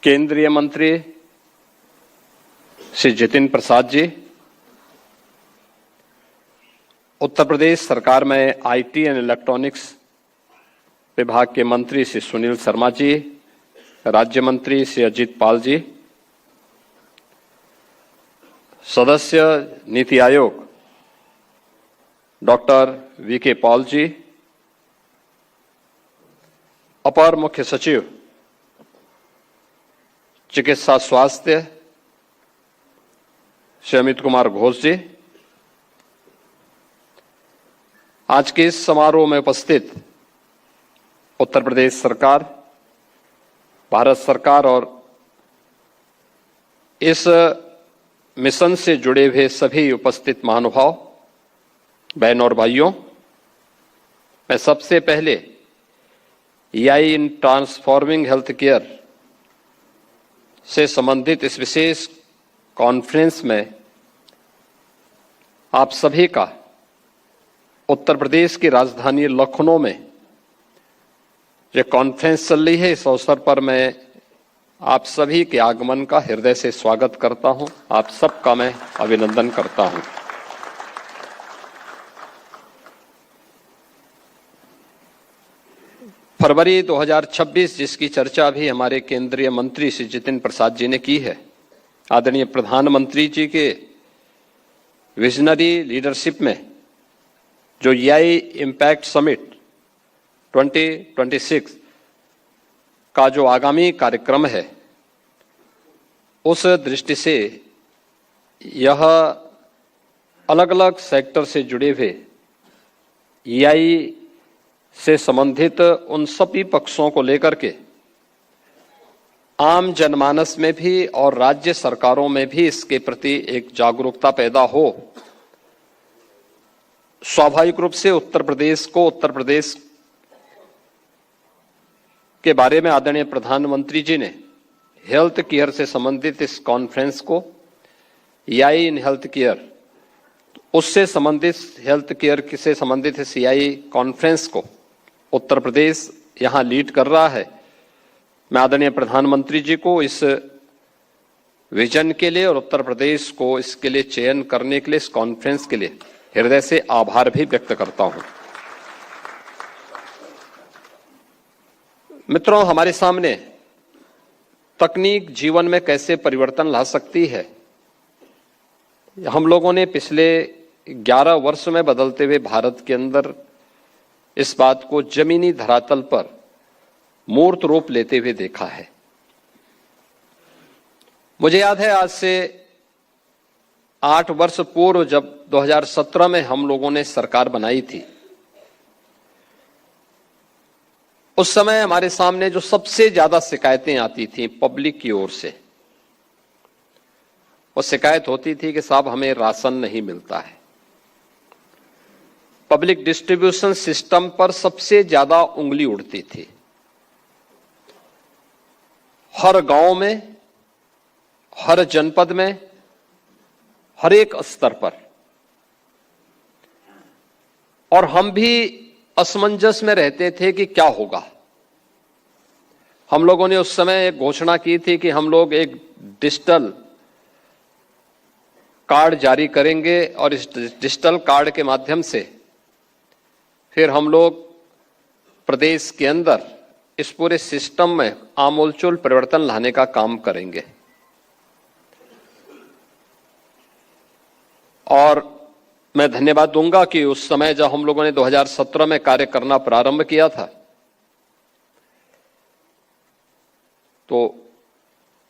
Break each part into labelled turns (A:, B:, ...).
A: केंद्रीय मंत्री श्री जितिन प्रसाद जी, उत्तर प्रदेश सरकार में आईटी एंड इलेक्ट्रॉनिक्स विभाग के मंत्री श्री सुनील शर्मा जी, राज्य मंत्री श्री अजीत पाल जी, सदस्य NITI Aayog doctor VK Paul जी, अपर मुख्य सचिव चिकित्सा स्वास्थ्य श्री अमित कुमार घोष जी, आज के इस समारोह में उपस्थित उत्तर प्रदेश सरकार, भारत सरकार और इस मिशन से जुड़े हुए सभी उपस्थित महानुभाव, बहनों और भाइयों, मैं सबसे पहले एआई इन ट्रांसफॉर्मिंग हेल्थ केयर से संबंधित इस विशेष कॉन्फ्रेंस में आप सभी का उत्तर प्रदेश की राजधानी लखनऊ में जो कॉन्फ्रेंस चल रही है, इस अवसर पर मैं आप सभी के आगमन का हृदय से स्वागत करता हूं। आप सबका मैं अभिनंदन करता हूं। फरवरी 2026 जिसकी चर्चा भी हमारे केंद्रीय मंत्री श्री जितिन प्रसाद जी ने की है, आदरणीय प्रधानमंत्री जी के विजनरी लीडरशिप में जो एआई इम्पैक्ट समिट 2026 का जो आगामी कार्यक्रम है, उस दृष्टि से यह अलग अलग सेक्टर से जुड़े हुए एआई से संबंधित उन सभी पक्षों को लेकर के आम जनमानस में भी और राज्य सरकारों में भी इसके प्रति एक जागरूकता पैदा हो। स्वाभाविक रूप से उत्तर प्रदेश के बारे में आदरणीय प्रधानमंत्री जी ने हेल्थ केयर से संबंधित इस कॉन्फ्रेंस को एआई इन हेल्थ केयर, उससे संबंधित हेल्थ केयर से संबंधित इस एआई कॉन्फ्रेंस को उत्तर प्रदेश यहां लीड कर रहा है। मैं आदरणीय प्रधानमंत्री जी को इस विजन के लिए और उत्तर प्रदेश को इसके लिए चयन करने के लिए, इस कॉन्फ्रेंस के लिए हृदय से आभार भी व्यक्त करता हूं। मित्रों, हमारे सामने तकनीक जीवन में कैसे परिवर्तन ला सकती है, हम लोगों ने पिछले 11 वर्ष में बदलते हुए भारत के अंदर इस बात को जमीनी धरातल पर मूर्त रूप लेते हुए देखा है। मुझे याद है, आज से 8 वर्ष पूर्व जब 2017 में हम लोगों ने सरकार बनाई थी, उस समय हमारे सामने जो सबसे ज्यादा शिकायतें आती थी पब्लिक की ओर से, वो शिकायत होती थी कि साहब हमें राशन नहीं मिलता है। पब्लिक डिस्ट्रीब्यूशन सिस्टम पर सबसे ज्यादा उंगली उड़ती थी। हर गांव में, हर जनपद में, हर एक स्तर पर, और हम भी असमंजस में रहते थे कि क्या होगा। हम लोगों ने उस समय एक घोषणा की थी कि हम लोग एक डिजिटल कार्ड जारी करेंगे और इस डिजिटल कार्ड के माध्यम से फिर हम लोग प्रदेश के अंदर इस पूरे सिस्टम में आमूलचूल परिवर्तन लाने का काम करेंगे। और मैं धन्यवाद दूंगा कि उस समय जब हम लोगों ने 2017 में कार्य करना प्रारंभ किया था, तो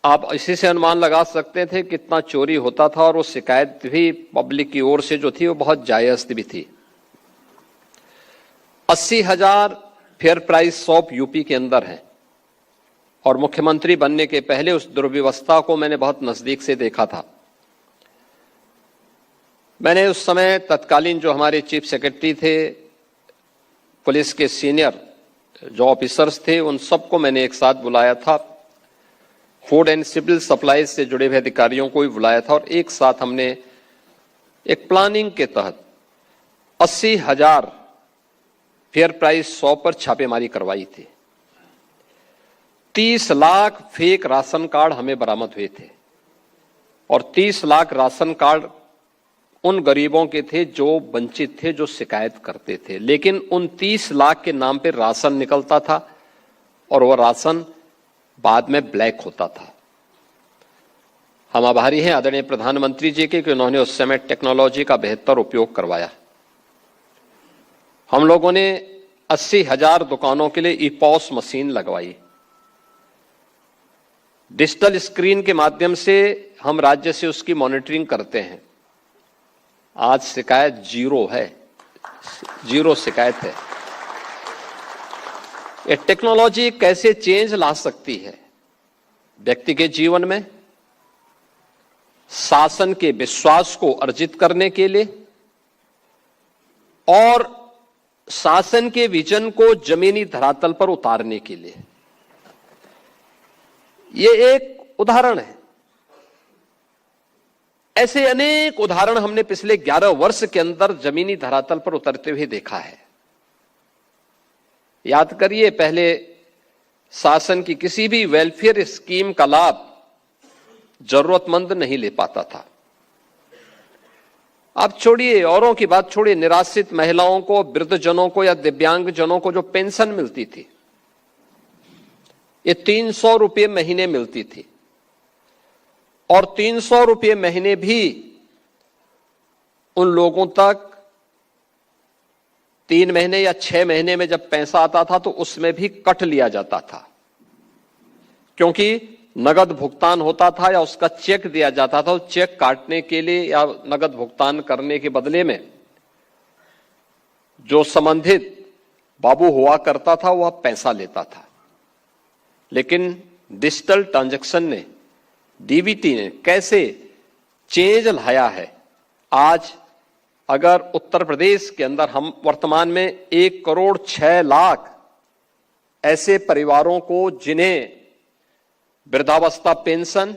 A: आप इसी से अनुमान लगा सकते थे कितना चोरी होता था, और वो शिकायत भी पब्लिक की ओर से जो थी वो बहुत जायज भी थी। 80,000 फेयर प्राइस शॉप यूपी के अंदर है, और मुख्यमंत्री बनने के पहले उस दुर्व्यवस्था को मैंने बहुत नजदीक से देखा था। मैंने उस समय तत्कालीन जो हमारे चीफ सेक्रेटरी थे, पुलिस के सीनियर जो ऑफिसर्स थे, उन सबको मैंने एक साथ बुलाया था। फूड एंड सिविल सप्लाईज से जुड़े हुए अधिकारियों को भी बुलाया था, और एक साथ हमने एक प्लानिंग के तहत 80,000 फेयर प्राइस 100 पर छापेमारी करवाई थी। 30 लाख फेक राशन कार्ड हमें बरामद हुए थे और 30 लाख राशन कार्ड उन गरीबों के थे जो वंचित थे, जो शिकायत करते थे। लेकिन उन 30 लाख के नाम पर राशन निकलता था और वह राशन बाद में ब्लैक होता था। हम आभारी हैं आदरणीय प्रधानमंत्री जी के कि उन्होंने उस समय टेक्नोलॉजी का बेहतर उपयोग करवाया। हम लोगों ने 80,000 दुकानों के लिए ई-पॉस मशीन लगवाई। डिजिटल स्क्रीन के माध्यम से हम राज्य से उसकी मॉनिटरिंग करते हैं। आज शिकायत जीरो है, जीरो शिकायत है। ये टेक्नोलॉजी कैसे चेंज ला सकती है व्यक्ति के जीवन में, शासन के विश्वास को अर्जित करने के लिए और शासन के विजन को जमीनी धरातल पर उतारने के लिए। ये एक उदाहरण है। ऐसे अनेक उदाहरण हमने पिछले 11 वर्ष के अंदर जमीनी धरातल पर उतरते हुए देखा है। याद करिए, पहले शासन की किसी भी वेलफेयर स्कीम का लाभ जरूरतमंद नहीं ले पाता था। आप छोड़िए, औरों की बात छोड़िए, निराश्रित महिलाओं को, वृद्धजनों को या दिव्यांगजनों को जो पेंशन मिलती थी, ये 300 रुपये महीने मिलती थी और 300 रुपये महीने भी उन लोगों तक 3 महीने या 6 महीने में जब पैसा आता था तो उसमें भी कट लिया जाता था, क्योंकि नगद भुगतान होता था या उसका चेक दिया जाता था। चेक काटने के लिए या नगद भुगतान करने के बदले में जो संबंधित बाबू हुआ करता था वह पैसा लेता था। लेकिन डिजिटल ट्रांजैक्शन ने, डीबीटी ने कैसे चेंज लाया है। आज अगर उत्तर प्रदेश के अंदर हम वर्तमान में 1,06,00,000 ऐसे परिवारों को जिन्हें वृद्धावस्था पेंशन,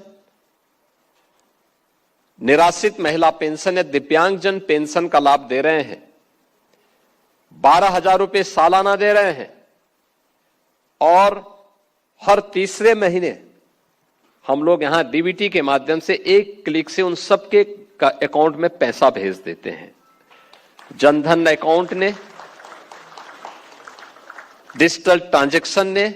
A: निराश्रित महिला पेंशन या दिव्यांगजन पेंशन का लाभ दे रहे हैं, 12,000 रुपये सालाना दे रहे हैं और हर तीसरे महीने हम लोग यहां डीबीटी के माध्यम से एक क्लिक से उन सबके अकाउंट में पैसा भेज देते हैं। जनधन अकाउंट ने, डिजिटल ट्रांजैक्शन ने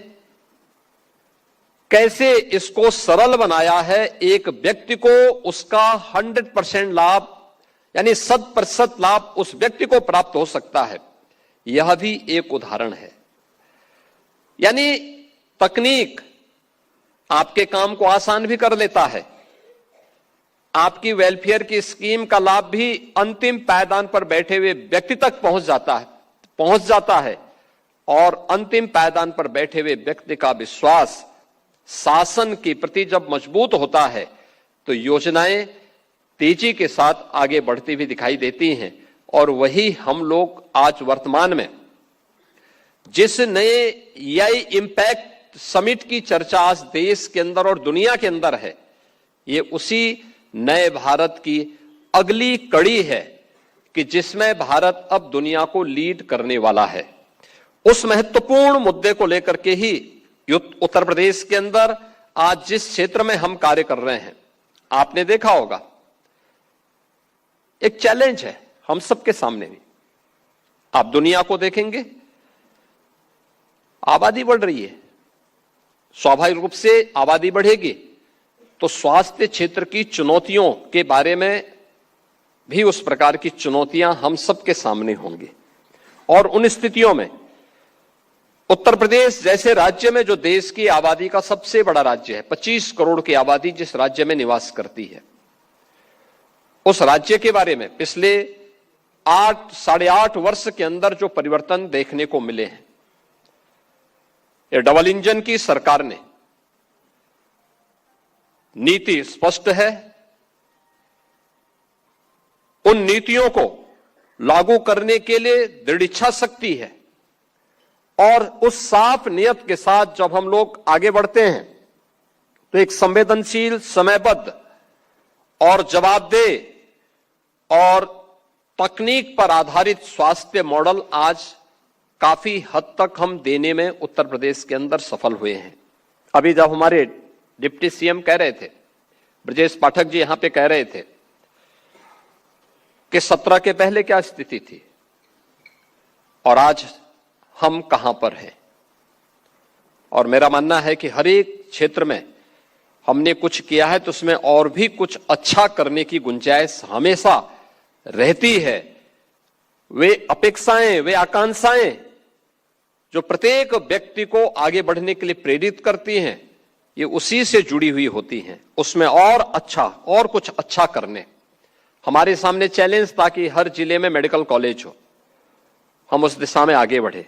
A: कैसे इसको सरल बनाया है। एक व्यक्ति को उसका 100% लाभ, यानी 100% लाभ उस व्यक्ति को प्राप्त हो सकता है। यह भी एक उदाहरण है। यानी तकनीक आपके काम को आसान भी कर लेता है। आपकी वेलफेयर की स्कीम का लाभ भी अंतिम पायदान पर बैठे हुए व्यक्ति तक पहुंच जाता है और अंतिम पायदान पर बैठे हुए व्यक्ति का विश्वास शासन के प्रति जब मजबूत होता है तो योजनाएं तेजी के साथ आगे बढ़ती हुई दिखाई देती हैं। और वही हम लोग आज वर्तमान में जिस नए एआई इंपैक्ट समिट की चर्चा आज देश के अंदर और दुनिया के अंदर है, ये उसी नए भारत की अगली कड़ी है कि जिसमें भारत अब दुनिया को लीड करने वाला है। उस महत्वपूर्ण मुद्दे को लेकर के ही उत्तर प्रदेश के अंदर आज जिस क्षेत्र में हम कार्य कर रहे हैं, आपने देखा होगा एक चैलेंज है हम सबके सामने भी। आप दुनिया को देखेंगे, आबादी बढ़ रही है, स्वाभाविक रूप से आबादी बढ़ेगी तो स्वास्थ्य क्षेत्र की चुनौतियों के बारे में भी उस प्रकार की चुनौतियां हम सबके सामने होंगी। और उन स्थितियों में उत्तर प्रदेश जैसे राज्य में, जो देश की आबादी का सबसे बड़ा राज्य है, 25 करोड़ की आबादी जिस राज्य में निवास करती है, उस राज्य के बारे में पिछले 8-8.5 वर्ष के अंदर जो परिवर्तन देखने को मिले हैं, ये डबल इंजन की सरकार ने, नीति स्पष्ट है, उन नीतियों को लागू करने के लिए दृढ़ इच्छा शक्ति है और उस साफ नियत के साथ जब हम लोग आगे बढ़ते हैं तो एक संवेदनशील, समयबद्ध और जवाबदेह और तकनीक पर आधारित स्वास्थ्य मॉडल आज काफी हद तक हम देने में उत्तर प्रदेश के अंदर सफल हुए हैं। अभी जब हमारे डिप्टी सीएम कह रहे थे, ब्रजेश पाठक जी यहां पे कह रहे थे कि 17 के पहले क्या स्थिति थी और आज हम कहां पर हैं। और मेरा मानना है कि हर एक क्षेत्र में हमने कुछ किया है तो उसमें और भी कुछ अच्छा करने की गुंजाइश हमेशा रहती है। वे अपेक्षाएं, वे आकांक्षाएं जो प्रत्येक व्यक्ति को आगे बढ़ने के लिए प्रेरित करती हैं, ये उसी से जुड़ी हुई होती हैं। उसमें और अच्छा और कुछ अच्छा करने हमारे सामने चैलेंज था कि हर जिले में मेडिकल कॉलेज हो। हम उस दिशा में आगे बढ़े।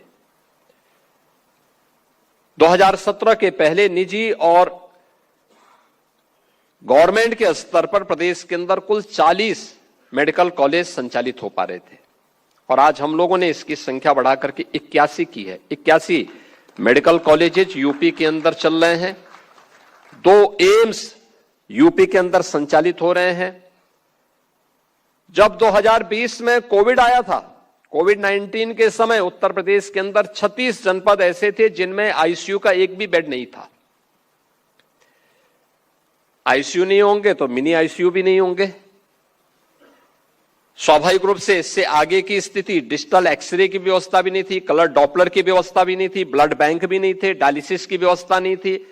A: 2017 के पहले निजी और गवर्नमेंट के स्तर पर प्रदेश के अंदर कुल 40 मेडिकल कॉलेज संचालित हो पा रहे थे और आज हम लोगों ने इसकी संख्या बढ़ाकर के 81 की है। 81 मेडिकल कॉलेजेस यूपी के अंदर चल रहे हैं। 2 एम्स यूपी के अंदर संचालित हो रहे हैं। जब 2020 में कोविड आया था, कोविड-19 के समय उत्तर प्रदेश के अंदर 36 जनपद ऐसे थे जिनमें आईसीयू का एक भी बेड नहीं था। आईसीयू नहीं होंगे तो मिनी आईसीयू भी नहीं होंगे। स्वाभाविक रूप से इससे आगे की स्थिति, डिजिटल एक्सरे की व्यवस्था भी नहीं थी, कलर डॉपलर की व्यवस्था भी नहीं थी, ब्लड बैंक भी नहीं थे, डायलिसिस की व्यवस्था नहीं थी,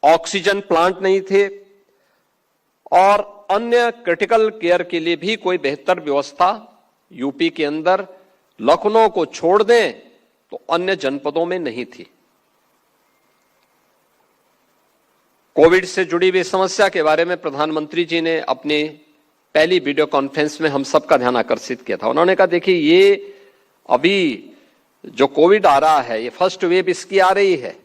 A: ऑक्सीजन प्लांट नहीं थे और अन्य क्रिटिकल केयर के लिए भी कोई बेहतर व्यवस्था यूपी के अंदर, लखनऊ को छोड़ दें तो अन्य जनपदों में नहीं थी। कोविड से जुड़ी हुई समस्या के बारे में प्रधानमंत्री जी ने अपनी पहली वीडियो कॉन्फ्रेंस में हम सबका ध्यान आकर्षित किया था। उन्होंने कहा, देखिए ये अभी जो कोविड आ रहा है, ये फर्स्ट वेव इसकी आ रही है,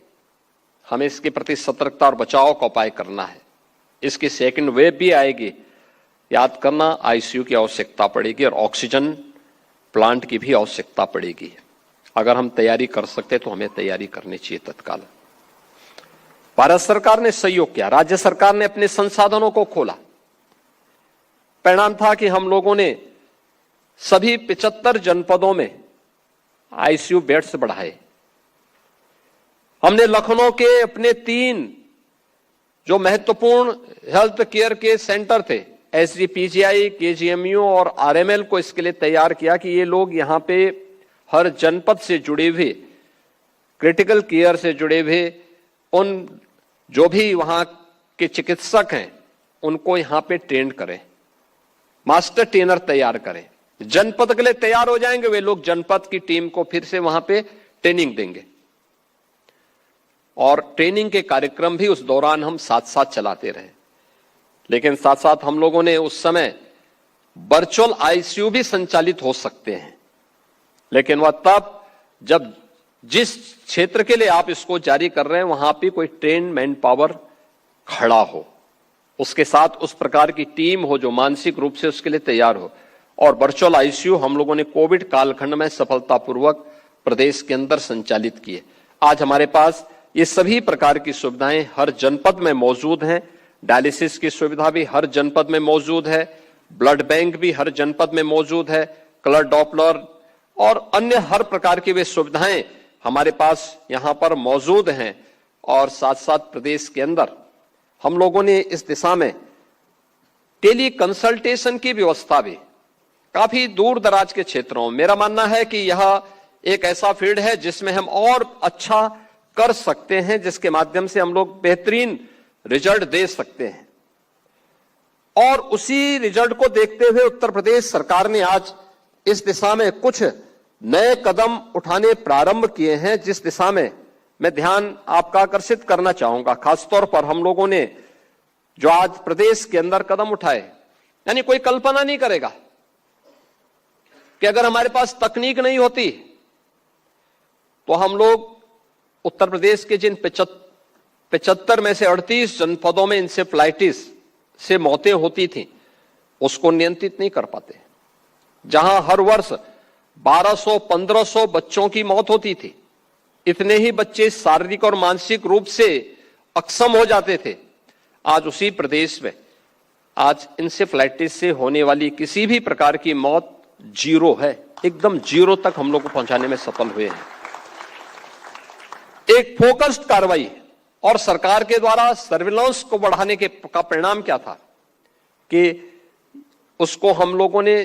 A: हमें इसके प्रति सतर्कता और बचाव का उपाय करना है। इसकी सेकंड वेव भी आएगी, याद करना आईसीयू की आवश्यकता पड़ेगी और ऑक्सीजन प्लांट की भी आवश्यकता पड़ेगी। अगर हम तैयारी कर सकते तो हमें तैयारी करनी चाहिए तत्काल। भारत सरकार ने सहयोग किया, राज्य सरकार ने अपने संसाधनों को खोला। परिणाम था कि हम लोगों ने सभी 75 जनपदों में आईसीयू बेड्स बढ़ाए। हमने लखनऊ के अपने 3 जो महत्वपूर्ण हेल्थ केयर के सेंटर थे, एसजीपीजीआई, केजीएमयू और आरएमएल को इसके लिए तैयार किया कि ये लोग यहां पे हर जनपद से जुड़े हुए, क्रिटिकल केयर से जुड़े हुए उन जो भी वहां के चिकित्सक हैं उनको यहां पे ट्रेन करें, मास्टर ट्रेनर तैयार करें। जनपद के लिए तैयार हो जाएंगे वे लोग, जनपद की टीम को फिर से वहां पे ट्रेनिंग देंगे और ट्रेनिंग के कार्यक्रम भी उस दौरान हम साथ साथ चलाते रहे। लेकिन साथ साथ हम लोगों ने उस समय वर्चुअल आईसीयू भी संचालित हो सकते हैं, लेकिन वह तब जब जिस क्षेत्र के लिए आप इसको जारी कर रहे हैं वहां पे कोई ट्रेन मैन पावर खड़ा हो, उसके साथ उस प्रकार की टीम हो जो मानसिक रूप से उसके लिए तैयार हो। और वर्चुअल आईसीयू हम लोगों ने कोविड कालखंड में सफलतापूर्वक प्रदेश के अंदर संचालित किए। आज हमारे पास ये सभी प्रकार की सुविधाएं हर जनपद में मौजूद हैं। डायलिसिस की सुविधा भी हर जनपद में मौजूद है, ब्लड बैंक भी हर जनपद में मौजूद है, कलर डॉपलर और अन्य हर प्रकार की वे सुविधाएं हमारे पास यहां पर मौजूद हैं। और साथ साथ प्रदेश के अंदर हम लोगों ने इस दिशा में टेली कंसल्टेशन की व्यवस्था भी काफी दूर दराज के क्षेत्रों में, मेरा मानना है कि यह एक ऐसा फील्ड है जिसमें हम और अच्छा कर सकते हैं, जिसके माध्यम से हम लोग बेहतरीन रिजल्ट दे सकते हैं। और उसी रिजल्ट को देखते हुए उत्तर प्रदेश सरकार ने आज इस दिशा में कुछ नए कदम उठाने प्रारंभ किए हैं, जिस दिशा में मैं ध्यान आपका आकर्षित करना चाहूंगा। खासतौर पर हम लोगों ने जो आज प्रदेश के अंदर कदम उठाए, यानी कोई कल्पना नहीं करेगा कि अगर हमारे पास तकनीक नहीं होती तो हम लोग उत्तर प्रदेश के जिन 75 में से 38 जनपदों में इंसेफ्लाइटिस से मौतें होती थी उसको नियंत्रित नहीं कर पाते। जहां हर वर्ष 1200-1500 बच्चों की मौत होती थी, इतने ही बच्चे शारीरिक और मानसिक रूप से अक्षम हो जाते थे। आज उसी प्रदेश में आज इंसेफ्लाइटिस से होने वाली किसी भी प्रकार की मौत 0 है, एकदम 0 तक हम लोग को पहुंचाने में सफल हुए हैं। एक फोकस्ड कार्रवाई और सरकार के द्वारा सर्विलांस को बढ़ाने का परिणाम क्या था कि उसको हम लोगों ने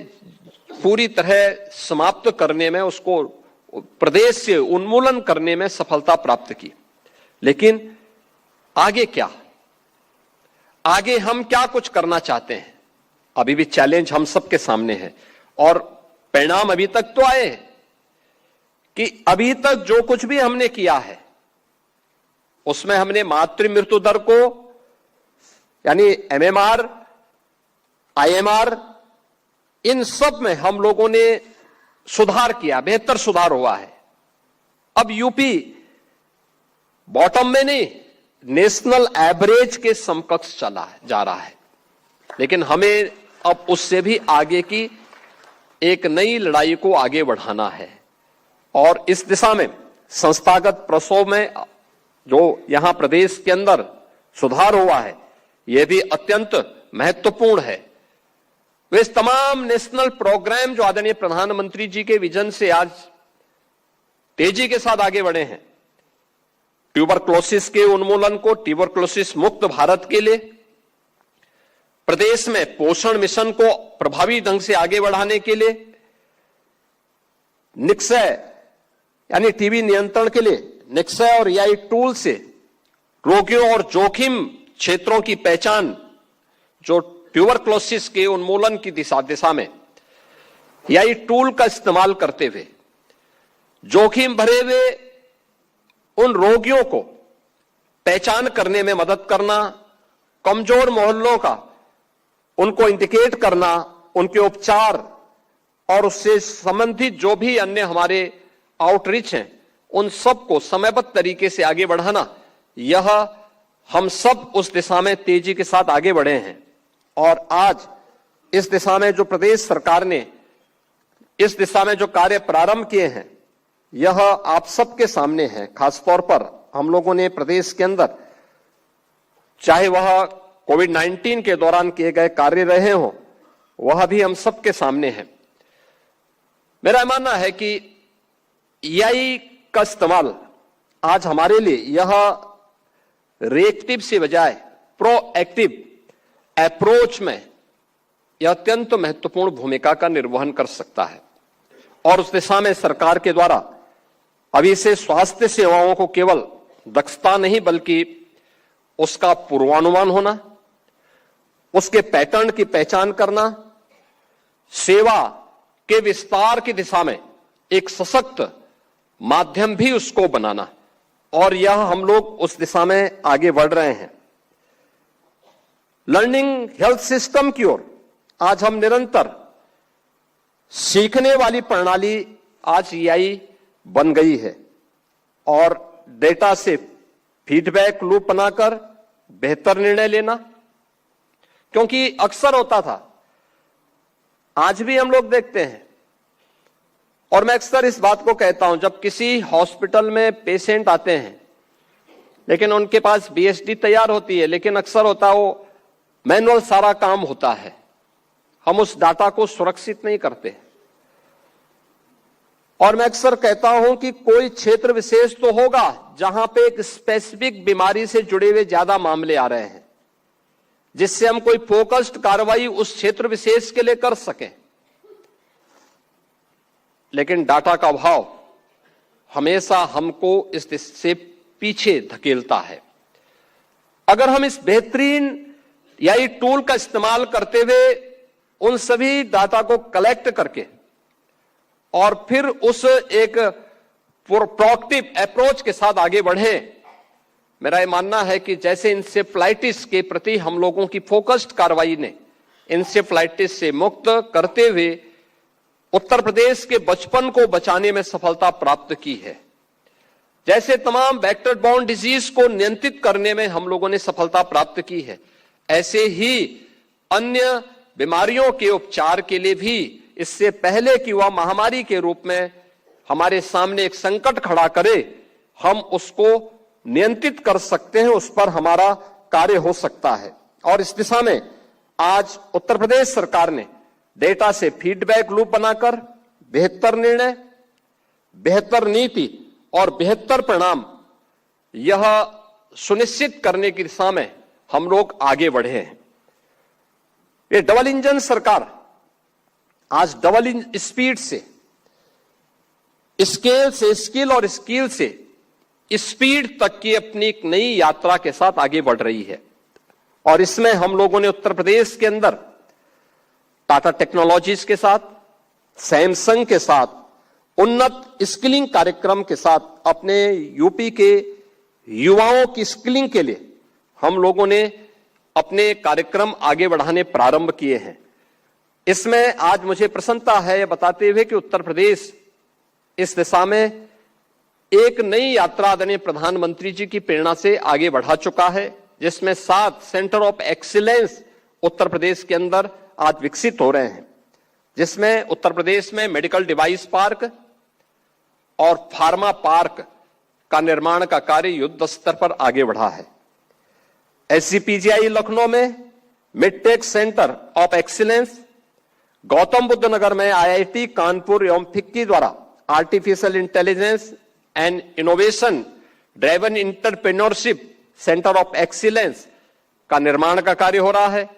A: पूरी तरह समाप्त करने में, उसको प्रदेश से उन्मूलन करने में सफलता प्राप्त की। लेकिन आगे क्या, आगे हम क्या कुछ करना चाहते हैं, अभी भी चैलेंज हम सबके सामने है। और परिणाम अभी तक तो आए कि अभी तक जो कुछ भी हमने किया है उसमें हमने मातृ मृत्यु दर को, यानी एमएमआर, आईएमआर, इन सब में हम लोगों ने सुधार किया, बेहतर सुधार हुआ है। अब यूपी बॉटम में नहीं, नेशनल एवरेज के समकक्ष जा रहा है। लेकिन हमें अब उससे भी आगे की एक नई लड़ाई को आगे बढ़ाना है और इस दिशा में संस्थागत प्रसव में जो यहां प्रदेश के अंदर सुधार हुआ है, यह भी अत्यंत महत्वपूर्ण है। वे तमाम नेशनल प्रोग्राम जो आदरणीय प्रधानमंत्री जी के विजन से आज तेजी के साथ आगे बढ़े हैं, ट्यूबरक्लोसिस के उन्मूलन को, ट्यूबरक्लोसिस मुक्त भारत के लिए, प्रदेश में पोषण मिशन को प्रभावी ढंग से आगे बढ़ाने के लिए, निक्षय यानी टीबी नियंत्रण के लिए निक्षय और एआई टूल से रोगियों और जोखिम क्षेत्रों की पहचान, जो ट्यूबरक्लोसिस के उन्मूलन की दिशा में एआई टूल का इस्तेमाल करते हुए जोखिम भरे हुए उन रोगियों को पहचान करने में मदद करना, कमजोर मोहल्लों का उनको इंडिकेट करना, उनके उपचार और उससे संबंधित जो भी अन्य हमारे आउटरीच हैं, उन सब को समयबद्ध तरीके से आगे बढ़ाना, यह हम सब उस दिशा में तेजी के साथ आगे बढ़े हैं। और आज इस दिशा में जो प्रदेश सरकार ने इस दिशा में जो कार्य प्रारंभ किए हैं, यह आप सबके सामने है। खासतौर पर हम लोगों ने प्रदेश के अंदर, चाहे वह कोविड-19 के दौरान किए गए कार्य रहे हों, वह भी हम सबके सामने है। मेरा मानना है कि एआई का इस्तेमाल आज हमारे लिए यह रिएक्टिव से बजाय प्रोएक्टिव अप्रोच में यह अत्यंत महत्वपूर्ण भूमिका का निर्वहन कर सकता है। और उस दिशा में सरकार के द्वारा अभी से स्वास्थ्य सेवाओं को केवल दक्षता नहीं बल्कि उसका पूर्वानुमान होना, उसके पैटर्न की पहचान करना, सेवा के विस्तार की दिशा में एक सशक्त माध्यम भी उसको बनाना, और यह हम लोग उस दिशा में आगे बढ़ रहे हैं। लर्निंग हेल्थ सिस्टम की ओर आज हम निरंतर सीखने वाली प्रणाली आज एआई बन गई है और डेटा से फीडबैक लूप बनाकर बेहतर निर्णय लेना, क्योंकि अक्सर होता था, आज भी हम लोग देखते हैं, और मैं अक्सर इस बात को कहता हूं, जब किसी हॉस्पिटल में पेशेंट आते हैं लेकिन उनके पास बीएसडी तैयार होती है, लेकिन अक्सर होता वो मैनुअल सारा काम होता है, हम उस डाटा को सुरक्षित नहीं करते। और मैं अक्सर कहता हूं कि कोई क्षेत्र विशेष तो होगा जहां पे एक स्पेसिफिक बीमारी से जुड़े हुए ज्यादा मामले आ रहे हैं, जिससे हम कोई फोकस्ड कार्रवाई उस क्षेत्र विशेष के लिए कर सकें। लेकिन डाटा का अभाव हमेशा हमको इस से पीछे धकेलता है। अगर हम इस बेहतरीन एआई टूल का इस्तेमाल करते हुए उन सभी डाटा को कलेक्ट करके और फिर उस एक प्रोएक्टिव अप्रोच के साथ आगे बढ़े, मेरा यह मानना है कि जैसे इंसेफ्लाइटिस के प्रति हम लोगों की फोकस्ड कार्रवाई ने इंसेफ्लाइटिस से मुक्त करते हुए उत्तर प्रदेश के बचपन को बचाने में सफलता प्राप्त की है, जैसे तमाम वेक्टर बॉर्न डिजीज को नियंत्रित करने में हम लोगों ने सफलता प्राप्त की है, ऐसे ही अन्य बीमारियों के उपचार के लिए भी इससे पहले कि वह महामारी के रूप में हमारे सामने एक संकट खड़ा करे, हम उसको नियंत्रित कर सकते हैं, उस पर हमारा कार्य हो सकता है। और इस दिशा में आज उत्तर प्रदेश सरकार ने डेटा से फीडबैक लूप बनाकर बेहतर निर्णय, बेहतर नीति और बेहतर परिणाम, यह सुनिश्चित करने की दिशा में हम लोग आगे बढ़े हैं। ये डबल इंजन सरकार आज डबल स्पीड से, स्किल और स्किल से स्पीड तक की अपनी एक नई यात्रा के साथ आगे बढ़ रही है। और इसमें हम लोगों ने उत्तर प्रदेश के अंदर टाटा टेक्नोलॉजीज के साथ, सैमसंग के साथ उन्नत स्किलिंग कार्यक्रम के साथ अपने यूपी के युवाओं की स्किलिंग के लिए हम लोगों ने अपने कार्यक्रम आगे बढ़ाने प्रारंभ किए हैं। इसमें आज मुझे प्रसन्नता है यह बताते हुए कि उत्तर प्रदेश इस दिशा में एक नई यात्रा आदरणीय प्रधानमंत्री जी की प्रेरणा से आगे बढ़ा चुका है, जिसमें 7 centre of excellence Uttar Pradesh के अंदर आज विकसित हो रहे हैं, जिसमें उत्तर प्रदेश में मेडिकल डिवाइस पार्क और फार्मा पार्क का निर्माण का कार्य युद्ध स्तर पर आगे बढ़ा है। एसजीपीजीआई लखनऊ में MedTech centre of excellence, Gautam Buddh Nagar में आईआईटी कानपुर एवं फिक्की द्वारा artificial intelligence and innovation driven entrepreneurship centre of excellence का निर्माण का कार्य हो रहा है।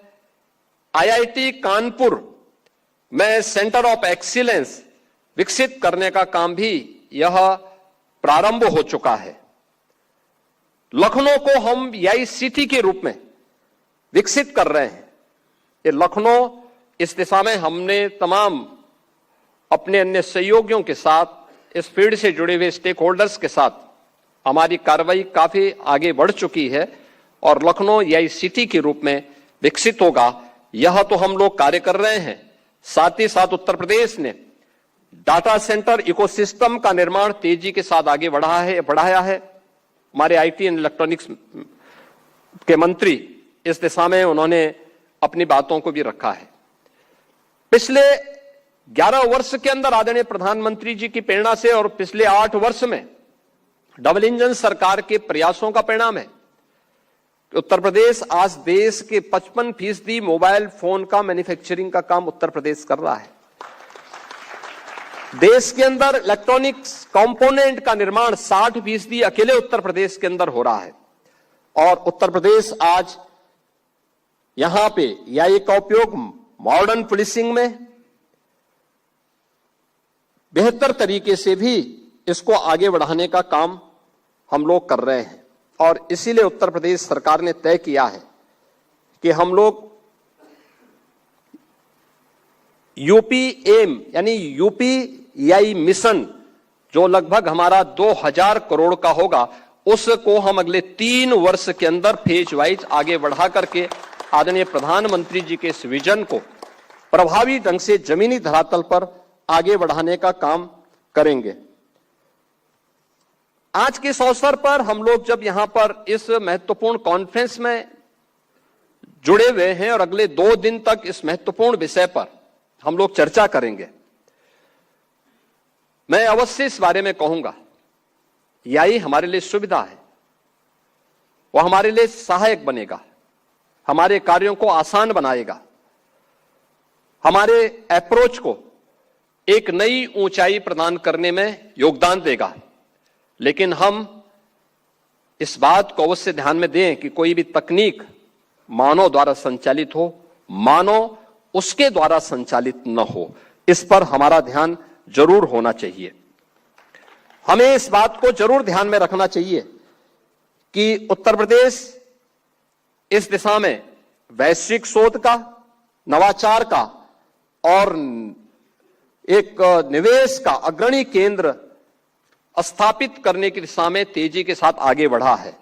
A: आईआईटी कानपुर में सेंटर ऑफ एक्सीलेंस विकसित करने का काम भी यह प्रारंभ हो चुका है। लखनऊ को हम एआई सिटी के रूप में विकसित कर रहे हैं। ये लखनऊ, इस दिशा में हमने तमाम अपने अन्य सहयोगियों के साथ, इस फील्ड से जुड़े हुए स्टेक होल्डर्स के साथ हमारी कार्रवाई काफी आगे बढ़ चुकी है और लखनऊ एआई सिटी के रूप में विकसित होगा, यह तो हम लोग कार्य कर रहे हैं। साथ ही साथ उत्तर प्रदेश ने डाटा सेंटर इकोसिस्टम का निर्माण तेजी के साथ आगे बढ़ाया है। हमारे आईटी एंड इलेक्ट्रॉनिक्स के मंत्री इस दिशा में उन्होंने अपनी बातों को भी रखा है। पिछले 11 वर्ष के अंदर आदरणीय प्रधानमंत्री जी की प्रेरणा से और पिछले 8 वर्ष में डबल इंजन सरकार के प्रयासों का परिणाम है कि उत्तर प्रदेश आज देश के 55% मोबाइल फोन का मैन्युफैक्चरिंग का काम उत्तर प्रदेश कर रहा है। देश के अंदर इलेक्ट्रॉनिक्स कंपोनेंट का निर्माण 60% अकेले उत्तर प्रदेश के अंदर हो रहा है। और उत्तर प्रदेश आज यहां पे एआई का उपयोग मॉडर्न पुलिसिंग में बेहतर तरीके से भी इसको आगे बढ़ाने का काम हम लोग कर रहे हैं। और इसीलिए उत्तर प्रदेश सरकार ने तय किया है कि हम लोग यूपी एम यानी यूपी एआई मिशन, जो लगभग हमारा 2000 करोड़ का होगा, उसको हम अगले 3 वर्ष के अंदर फेज वाइज आगे बढ़ा करके आदरणीय प्रधानमंत्री जी के इस विजन को प्रभावी ढंग से जमीनी धरातल पर आगे बढ़ाने का काम करेंगे। आज के इस अवसर पर हम लोग जब यहां पर इस महत्वपूर्ण कॉन्फ्रेंस में जुड़े हुए हैं और अगले 2 दिन तक इस महत्वपूर्ण विषय पर हम लोग चर्चा करेंगे, मैं अवश्य इस बारे में कहूंगा, एआई हमारे लिए सुविधा है, वह हमारे लिए सहायक बनेगा, हमारे कार्यों को आसान बनाएगा, हमारे अप्रोच को एक नई ऊंचाई प्रदान करने में योगदान देगा। लेकिन हम इस बात को अवश्य ध्यान में दें कि कोई भी तकनीक मानव द्वारा संचालित हो, मानव उसके द्वारा संचालित न हो, इस पर हमारा ध्यान जरूर होना चाहिए। हमें इस बात को जरूर ध्यान में रखना चाहिए कि उत्तर प्रदेश इस दिशा में वैश्विक शोध का, नवाचार का और एक निवेश का अग्रणी केंद्र स्थापित करने की दिशा में तेजी के साथ आगे बढ़ा है।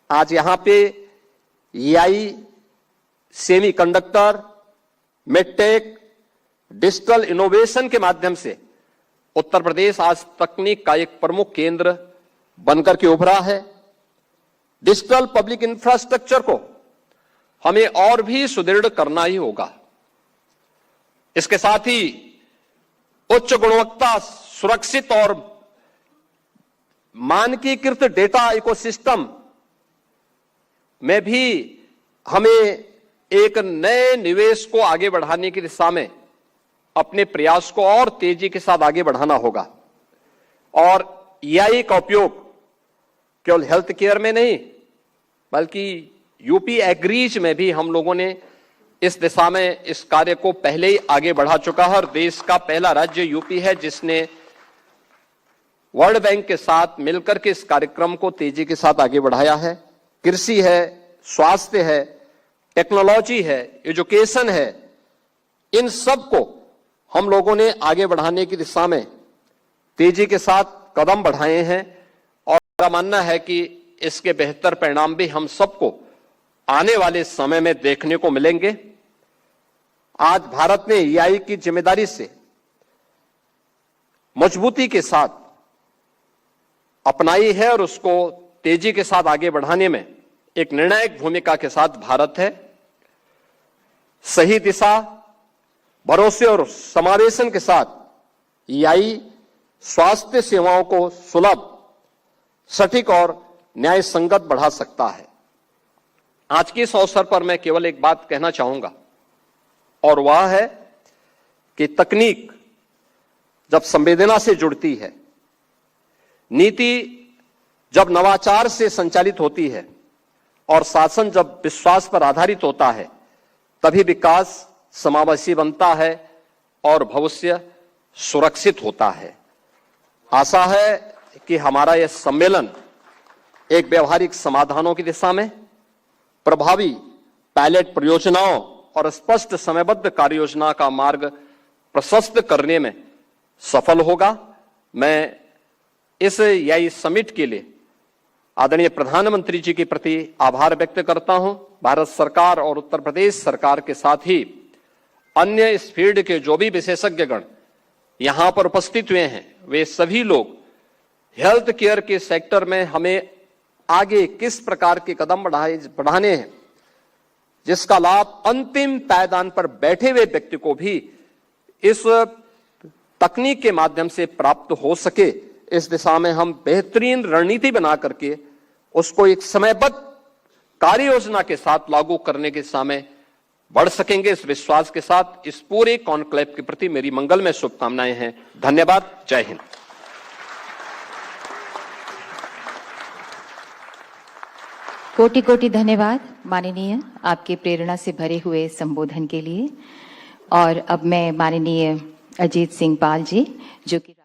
A: आज यहां पे AI, semiconductor, medtech, digital innovation के माध्यम से उत्तर प्रदेश आज तकनीक का एक प्रमुख केंद्र बनकर के उभरा है। डिजिटल पब्लिक इंफ्रास्ट्रक्चर को हमें और भी सुदृढ़ करना ही होगा। इसके साथ ही उच्च गुणवत्ता, सुरक्षित और मानकीकृत डेटा इकोसिस्टम में भी हमें एक नए निवेश को आगे बढ़ाने की दिशा में अपने प्रयास को और तेजी के साथ आगे बढ़ाना होगा। और एआई का उपयोग केवल हेल्थ केयर में नहीं, बल्कि यूपी एग्रीज में भी हम लोगों ने इस दिशा में इस कार्य को पहले ही आगे बढ़ा चुका है और देश का पहला राज्य यूपी है जिसने वर्ल्ड बैंक के साथ मिलकर के इस कार्यक्रम को तेजी के साथ आगे बढ़ाया है। कृषि है, स्वास्थ्य है, टेक्नोलॉजी है, एजुकेशन है, इन सब को हम लोगों ने आगे बढ़ाने की दिशा में तेजी के साथ कदम बढ़ाए हैं और मेरा मानना है कि इसके बेहतर परिणाम भी हम सबको आने वाले समय में देखने को मिलेंगे। आज भारत ने ईआई की जिम्मेदारी से मजबूती के साथ अपनाई है और उसको तेजी के साथ आगे बढ़ाने में एक निर्णायक भूमिका के साथ भारत है। सही दिशा, भरोसे और समावेशन के साथ ईआई स्वास्थ्य सेवाओं को सुलभ, सटीक और न्याय संगत बढ़ा सकता है। आज के इस अवसर पर मैं केवल एक बात कहना चाहूंगा और वह है कि तकनीक जब संवेदना से जुड़ती है, नीति जब नवाचार से संचालित होती है और शासन जब विश्वास पर आधारित होता है, तभी विकास समावेशी बनता है और भविष्य सुरक्षित होता है। आशा है कि हमारा यह सम्मेलन एक व्यवहारिक समाधानों की दिशा में प्रभावी पायलट परियोजनाओं और स्पष्ट समयबद्ध कार्य योजना का मार्ग प्रशस्त करने में सफल होगा। मैं इस ईआई समिट के लिए आदरणीय प्रधानमंत्री जी के प्रति आभार व्यक्त करता हूं। भारत सरकार और उत्तर प्रदेश सरकार के साथ ही अन्य इस फील्ड के जो भी विशेषज्ञगण यहां पर उपस्थित हुए हैं, वे सभी लोग हेल्थ केयर के सेक्टर में हमें आगे किस प्रकार के कदम बढ़ाने हैं, जिसका लाभ अंतिम पायदान पर बैठे हुए व्यक्ति को भी इस तकनीक के माध्यम से प्राप्त हो सके, इस दिशा में हम बेहतरीन रणनीति बना करके उसको एक समयबद्ध कार्य योजना के साथ लागू करने के दिशा में बढ़ सकेंगे। इस विश्वास के साथ इस पूरे कॉन्क्लेव के प्रति मेरी मंगलमय शुभकामनाएं हैं। धन्यवाद। जय हिंद।
B: कोटि कोटि धन्यवाद माननीय, आपके प्रेरणा से भरे हुए संबोधन के लिए। और अब मैं माननीय अजीत सिंह पाल जी, जो कि